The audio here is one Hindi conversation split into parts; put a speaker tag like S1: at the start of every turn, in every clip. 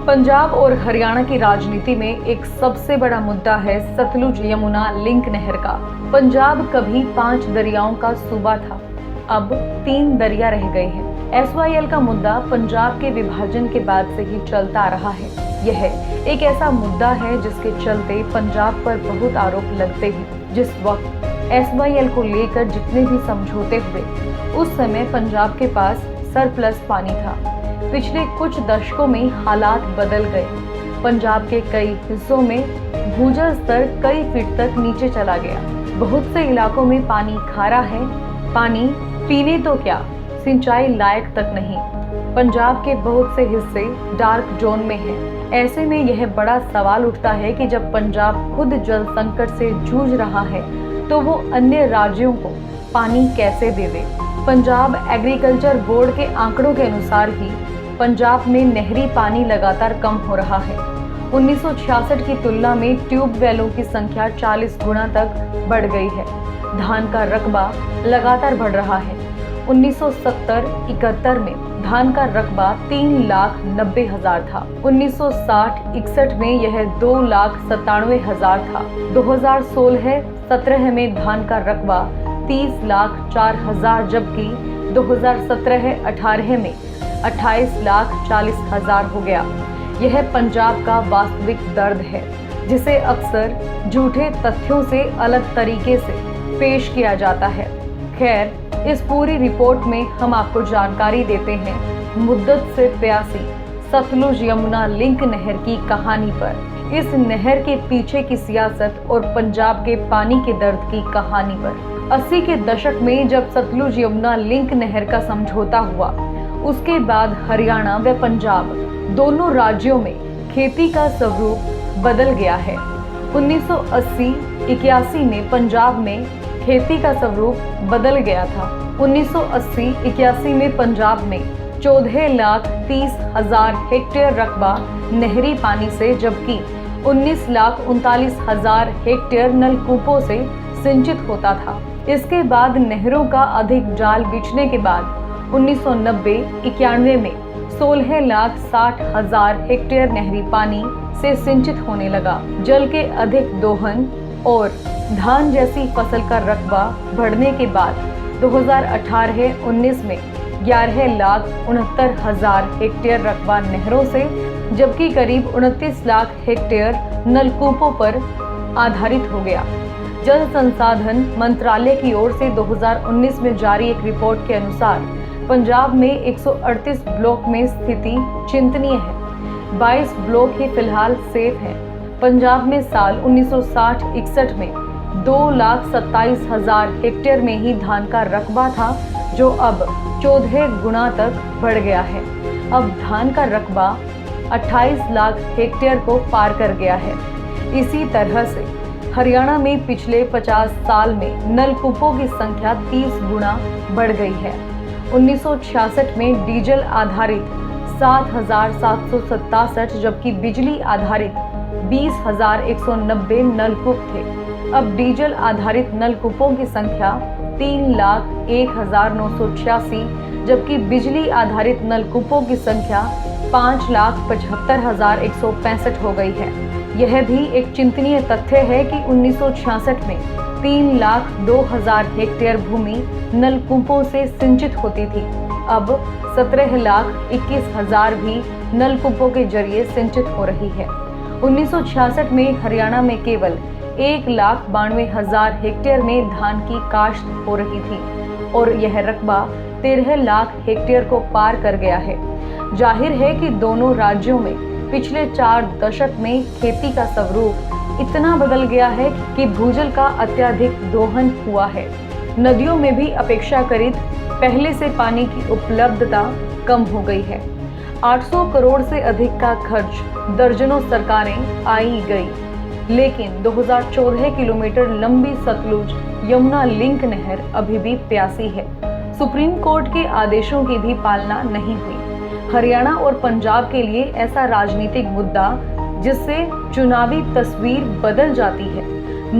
S1: पंजाब और हरियाणा की राजनीति में एक सबसे बड़ा मुद्दा है सतलुज यमुना लिंक नहर का। पंजाब कभी 5 दरियाओं का सूबा था, अब 3 दरिया रह गए हैं। SYL का मुद्दा पंजाब के विभाजन के बाद से ही चलता आ रहा है। यह एक ऐसा मुद्दा है जिसके चलते पंजाब पर बहुत आरोप लगते हैं। जिस वक्त SYL को लेकर जितने भी समझौते हुए, उस समय पंजाब के पास सरप्लस पानी था। पिछले कुछ दशकों में हालात बदल गए। पंजाब के कई हिस्सों में भूजल स्तर कई फीट तक नीचे चला गया। बहुत से इलाकों में पानी खारा है, पानी पीने तो क्या, सिंचाई लायक तक नहीं। पंजाब के बहुत से हिस्से डार्क जोन में हैं। ऐसे में यह बड़ा सवाल उठता है कि जब पंजाब खुद जल संकट से जूझ रहा है, तो वो अन्य राज्यों को पानी कैसे दे दे। पंजाब एग्रीकल्चर बोर्ड के आंकड़ों के अनुसार ही पंजाब में नहरी पानी लगातार कम हो रहा है। 1966 की तुलना में ट्यूबवेलों की संख्या 40 गुना तक बढ़ गई है। धान का रकबा लगातार बढ़ रहा है। 1970-71 में धान का रकबा 3,90,000 था। 1960-61 में यह 2,97,000 था। 2016-17 में धान का रकबा 30,04,000, जबकि 2017-18 में 28,40,000 हो गया। यह पंजाब का वास्तविक दर्द है, जिसे अक्सर झूठे तथ्यों से अलग तरीके से पेश किया जाता है। खैर, इस पूरी रिपोर्ट में हम आपको जानकारी देते हैं मुद्दत से प्यासी सतलुज यमुना लिंक नहर की कहानी पर, इस नहर के पीछे की सियासत और पंजाब के पानी के दर्द की कहानी पर। 80 के दशक में जब सतलुज यमुना लिंक नहर का समझौता हुआ, उसके बाद हरियाणा व पंजाब दोनों राज्यों में खेती का स्वरूप बदल गया है। 1980-81 में पंजाब में खेती का स्वरूप बदल गया था। 1980-81 में पंजाब में 14,30,000 हेक्टेयर रकबा नहरी पानी से, जबकि 19,39,000 हेक्टेयर नलकूपों से सिंचित होता था। इसके बाद नहरों का अधिक जाल बिछने के बाद 1990-91 में 16,60,000 हेक्टेयर नहरी पानी से सिंचित होने लगा। जल के अधिक दोहन और धान जैसी फसल का रकबा बढ़ने के बाद 2018-19 में 11,69,000 हेक्टेयर रकबा नहरों से, जबकि करीब 29 लाख हेक्टेयर नलकूपों पर आधारित हो गया। जल संसाधन मंत्रालय की ओर से 2019 में जारी एक रिपोर्ट के अनुसार पंजाब में 138 ब्लॉक में स्थिति चिंतनीय है। 22 ब्लॉक ही फिलहाल सेफ हैं। पंजाब में साल 1960-61 में 2,27,000 हेक्टेयर में ही धान का रकबा था, जो अब 14 गुना तक बढ़ गया है। अब धान का रकबा 28 लाख हेक्टेयर को पार कर गया है। इसी तरह से हरियाणा में पिछले 50 साल में नलकूपों की संख्या 30 गुना बढ़ गई है। 1966 में डीजल आधारित 7,767, जबकि बिजली आधारित 20,190 नलकूप थे। अब डीजल आधारित नलकूपों की संख्या 3,01,986, जबकि बिजली आधारित नलकूपों की संख्या 5,75,165 हो गई है। यह भी एक चिंतनीय तथ्य है कि 1966 में 3,02,000 हेक्टेयर भूमि नलकूपों से सिंचित होती थी। अब 17,21,000 भी नलकूपों के जरिए सिंचित हो रही है। 1966 में हरियाणा में केवल 1,92,000 हेक्टेयर में धान की काश्त हो रही थी और यह रकबा 13 लाख हेक्टेयर को पार कर गया है। जाहिर है कि दोनों राज्यों में पिछले 4 दशक में खेती का स्वरूप इतना बदल गया है कि भूजल का अत्यधिक दोहन हुआ है। नदियों में भी अपेक्षाकृत पहले से पानी की उपलब्धता कम हो गई है। 800 करोड़ से अधिक का खर्च दर्जनों सरकारें आई गई, लेकिन 2014 किलोमीटर लंबी सतलुज यमुना लिंक नहर अभी भी प्यासी है। सुप्रीम कोर्ट के आदेशों की भी पालना नहीं हुई। हरियाणा और पंजाब के लिए ऐसा राजनीतिक मुद्दा जिससे चुनावी तस्वीर बदल जाती है।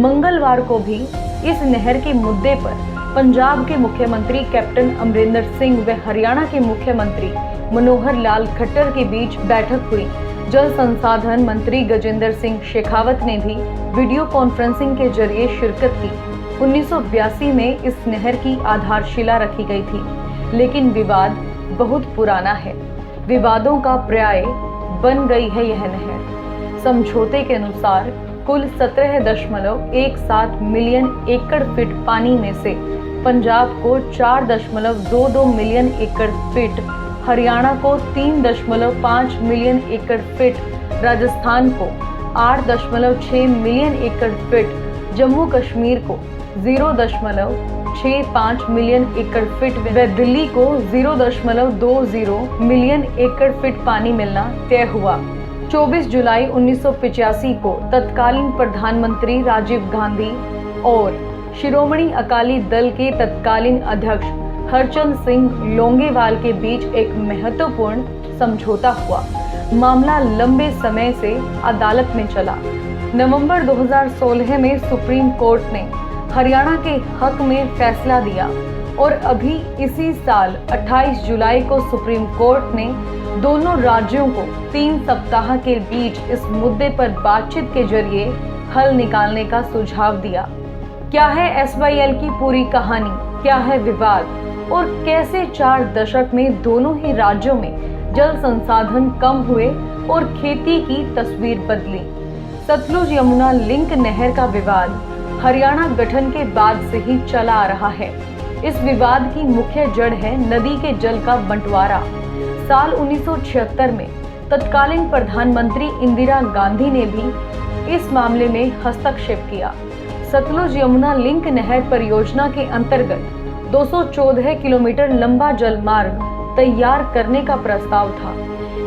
S1: मंगलवार को भी इस नहर के मुद्दे पर पंजाब के मुख्यमंत्री कैप्टन अमरिंदर सिंह व हरियाणा के मुख्यमंत्री मनोहर लाल खट्टर के बीच बैठक हुई। जल संसाधन मंत्री गजेंद्र सिंह शेखावत ने भी वीडियो कॉन्फ्रेंसिंग के जरिए शिरकत की। 1982 में इस नहर की आधारशिला रखी गई थी, लेकिन विवाद बहुत पुराना है। विवादों का पर्याय बन गई है यह नहर। समझौते के अनुसार कुल 17.17 मिलियन एकड़ फीट पानी में से पंजाब को 4.22 मिलियन एकड़ फीट, हरियाणा को 3.5 मिलियन एकड़ फीट, राजस्थान को 8.6 मिलियन एकड़ फीट, जम्मू कश्मीर को 0.65 मिलियन एकड़ फीट व दिल्ली को 0.20 मिलियन एकड़ फीट पानी मिलना तय हुआ। 24 जुलाई 1985 को तत्कालीन प्रधानमंत्री राजीव गांधी और शिरोमणि अकाली दल के तत्कालीन अध्यक्ष हरचंद सिंह लोंगेवाल के बीच एक महत्वपूर्ण समझौता हुआ। मामला लंबे समय से अदालत में चला। नवंबर 2016 में सुप्रीम कोर्ट ने हरियाणा के हक में फैसला दिया और अभी इसी साल 28 जुलाई को सुप्रीम कोर्ट ने दोनों राज्यों को 3 सप्ताह के बीच इस मुद्दे पर बातचीत के जरिए हल निकालने का सुझाव दिया। क्या है SYL की पूरी कहानी, क्या है विवाद और कैसे 4 दशक में दोनों ही राज्यों में जल संसाधन कम हुए और खेती की तस्वीर बदली। सतलुज यमुना लिंक नहर का विवाद हरियाणा गठन के बाद से ही चला आ रहा है। इस विवाद की मुख्य जड़ है नदी के जल का बंटवारा। साल 1976 में तत्कालीन प्रधानमंत्री इंदिरा गांधी ने भी इस मामले में हस्तक्षेप किया। सतलुज यमुना लिंक नहर परियोजना के अंतर्गत 214 किलोमीटर लंबा जल मार्ग तैयार करने का प्रस्ताव था।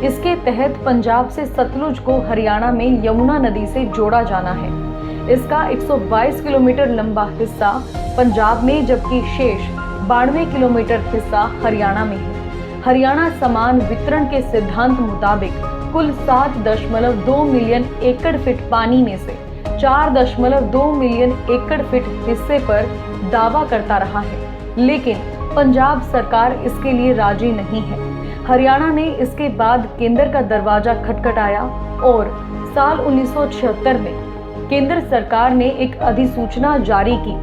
S1: इसके तहत पंजाब से सतलुज को हरियाणा में यमुना नदी से जोड़ा जाना है। इसका 122 किलोमीटर लंबा हिस्सा पंजाब में, जबकि शेष 92 किलोमीटर हिस्सा हरियाणा में है। हरियाणा समान वितरण के सिद्धांत मुताबिक कुल 7.2 मिलियन एकड़ फीट पानी में से 4.2 मिलियन एकड़ फीट हिस्से पर दावा करता रहा है, लेकिन पंजाब सरकार इसके लिए राजी नहीं है। हरियाणा ने इसके बाद केंद्र का दरवाजा खटखटाया और साल 1976 में केंद्र सरकार ने एक अधिसूचना जारी की,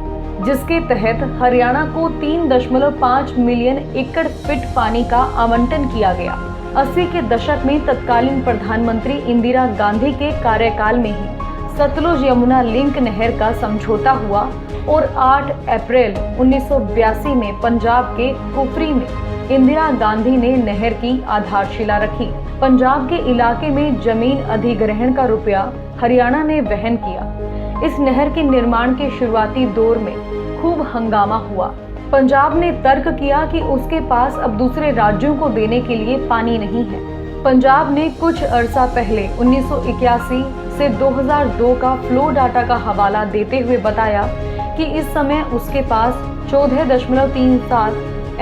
S1: जिसके तहत हरियाणा को 3.5 मिलियन एकड़ फीट पानी का आवंटन किया गया। 80 के दशक में तत्कालीन प्रधानमंत्री इंदिरा गांधी के कार्यकाल में ही सतलुज यमुना लिंक नहर का समझौता हुआ और 8 अप्रैल 1982 में पंजाब के कुफरी में इंदिरा गांधी ने नहर की आधारशिला रखी। पंजाब के इलाके में जमीन अधिग्रहण का रुपया हरियाणा ने वहन किया। इस नहर के निर्माण के शुरुआती दौर में खूब हंगामा हुआ। पंजाब ने तर्क किया कि उसके पास अब दूसरे राज्यों को देने के लिए पानी नहीं है। पंजाब ने कुछ अरसा पहले 1981 से 2002 का फ्लो डाटा का हवाला देते हुए बताया कि इस समय उसके पास 14.37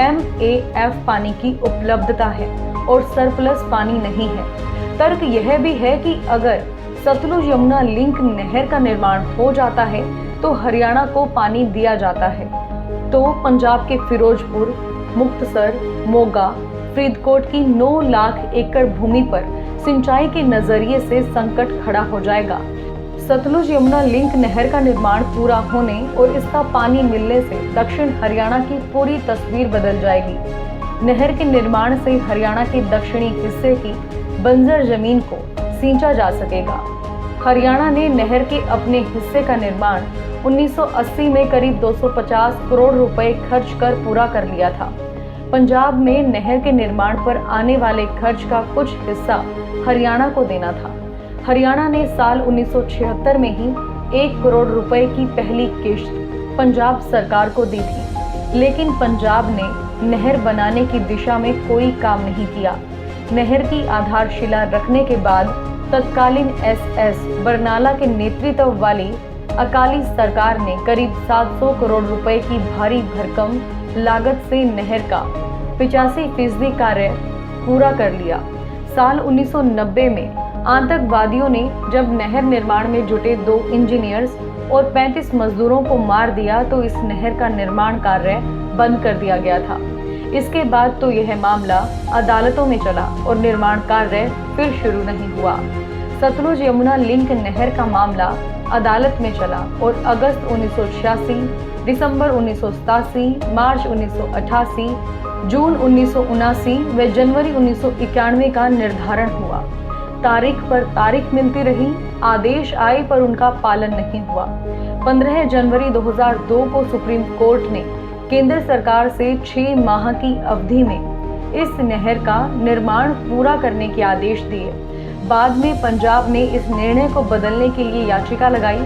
S1: MAF पानी की उपलब्धता है और सरप्लस पानी नहीं है। तर्क यह भी है कि अगर सतलुज यमुना लिंक नहर का निर्माण हो जाता है तो हरियाणा को पानी दिया जाता है, तो पंजाब के फिरोजपुर, मुक्तसर, मोगा, फरीदकोट की 9 लाख एकड़ भूमि पर सिंचाई के नजरिए से संकट खड़ा हो जाएगा। सतलुज यमुना लिंक नहर का निर्माण पूरा होने और इसका पानी मिलने से दक्षिण हरियाणा की पूरी तस्वीर बदल जाएगी। नहर के निर्माण से हरियाणा के दक्षिणी हिस्से की बंजर जमीन को सींचा जा सकेगा। हरियाणा ने नहर के अपने हिस्से का निर्माण 1980 में करीब 250 करोड़ रुपए खर्च कर पूरा कर लिया था। पंजाब में नहर के निर्माण पर आने वाले खर्च का कुछ हिस्सा हरियाणा को देना था। हरियाणा ने साल 1976 में ही 1 करोड़ रुपए की पहली किश्त पंजाब सरकार को दी थी, लेकिन पंजाब ने नहर बनाने की दिशा में कोई काम नहीं किया। नहर की आधारशिला रखने के बाद तत्कालीन SS बरनाला के नेतृत्व वाली अकाली सरकार ने करीब 700 करोड़ रुपए की भारी भरकम लागत से नहर का 85% कार्य पूरा कर लिया। साल 1990 में आतंकवादियों ने जब नहर निर्माण में जुटे 2 इंजीनियर्स और 35 मजदूरों को मार दिया तो इस नहर का निर्माण कार्य बंद कर दिया गया था। इसके बाद तो यह मामला अदालतों में चला और निर्माण कार्य फिर शुरू नहीं हुआ। सतलुज यमुना लिंक नहर का मामला अदालत में चला और अगस्त 1986, दिसंबर 1987, मार्च 1988, जून 1979 व जनवरी 1991 का निर्धारण हुआ। तारीख पर तारीख मिलती रही, आदेश आए पर उनका पालन नहीं हुआ। 15 जनवरी 2002 को सुप्रीम कोर्ट ने केंद्र सरकार से 6 माह की अवधि में इस नहर का निर्माण पूरा करने के आदेश दिए। बाद में पंजाब ने इस निर्णय को बदलने के लिए याचिका लगाई,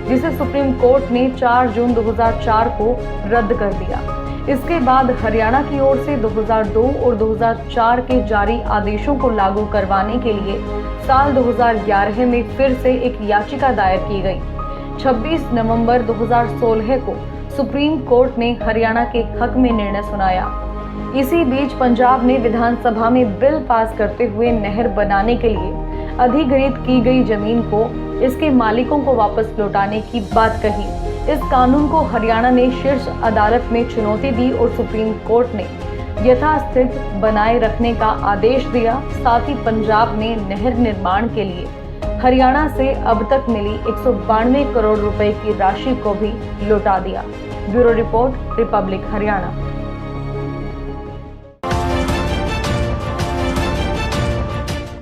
S1: जिसे सुप्रीम कोर्ट ने 4 जून 2004 को रद्द कर दिया। इसके बाद हरियाणा की ओर से 2002 और 2004 के जारी आदेशों को लागू करवाने के लिए साल 2011 में फिर से एक याचिका दायर की गई। 26 नवंबर 2016 को सुप्रीम कोर्ट ने हरियाणा के हक में निर्णय सुनाया। इसी बीच पंजाब ने विधानसभा में बिल पास करते हुए नहर बनाने के लिए अधिग्रहित की गई जमीन को इसके मालिकों को वापस लौटाने की बात कही। इस कानून को हरियाणा ने शीर्ष अदालत में चुनौती दी और सुप्रीम कोर्ट ने यथास्थित बनाए रखने का आदेश दिया। साथ ही पंजाब ने नहर निर्माण के लिए हरियाणा से अब तक मिली 192 करोड़ रुपए की राशि को भी लौटा दिया। Bureau report, Republic Haryana.